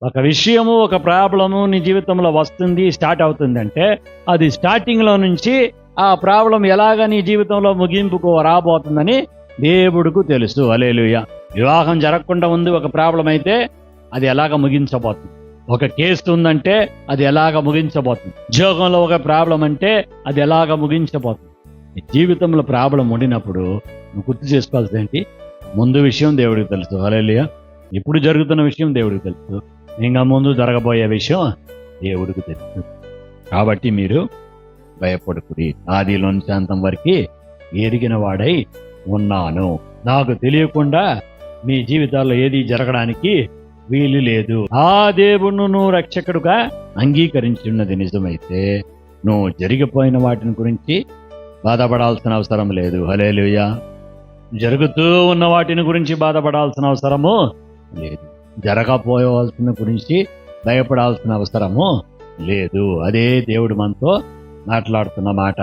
ఒక విషయము, ఒక ప్రాబ్లము నీ జీవితంలో వస్తుంది, స్టార్ట్ అవుతుందంటే అది స్టార్టింగ్లో నుంచి ఆ ప్రాబ్లం ఎలాగ నీ జీవితంలో ముగింపుకు రాబోతుందని దేవుడికి తెలుసు. హల్లెలూయా. వివాహం జరగకుండా ఉంది ఒక ప్రాబ్లం అయితే అది ఎలాగ ముగించబోతుంది. ఒక కేసు ఉందంటే అది ఎలాగ ముగించబోతుంది. ఉద్యోగంలో ఒక ప్రాబ్లం అంటే అది ఎలాగ ముగించబోతుంది. నీ జీవితంలో ప్రాబ్లం ఉండినప్పుడు నువ్వు గుర్తు చేసుకోవాల్సింది ఏంటి? ముందు విషయం దేవుడికి తెలుసు. హల్లెలూయా. ఇప్పుడు జరుగుతున్న విషయం దేవుడికి తెలుసు, ఇంకా ముందు జరగబోయే విషయం దేవుడికి తెలుసు. కాబట్టి మీరు భయపడుకుడి, ఆదిలోని శాంతం వరకు ఎరిగిన వాడై ఉన్నాను. నాకు తెలియకుండా మీ జీవితాల్లో ఏది జరగడానికి వీలు లేదు. ఆ దేవుణ్ణి నువ్వు రక్షకుడుగా అంగీకరించున్నది నిజమైతే నువ్వు జరిగిపోయిన వాటిని గురించి బాధపడాల్సిన అవసరం లేదు. హల్లెలూయా. జరుగుతూ ఉన్న వాటిని గురించి బాధపడాల్సిన అవసరము లేదు. జరగపోవాల్సిన గురించి భయపడాల్సిన అవసరము లేదు. అదే దేవుడు మనతో మాట్లాడుతున్న మాట.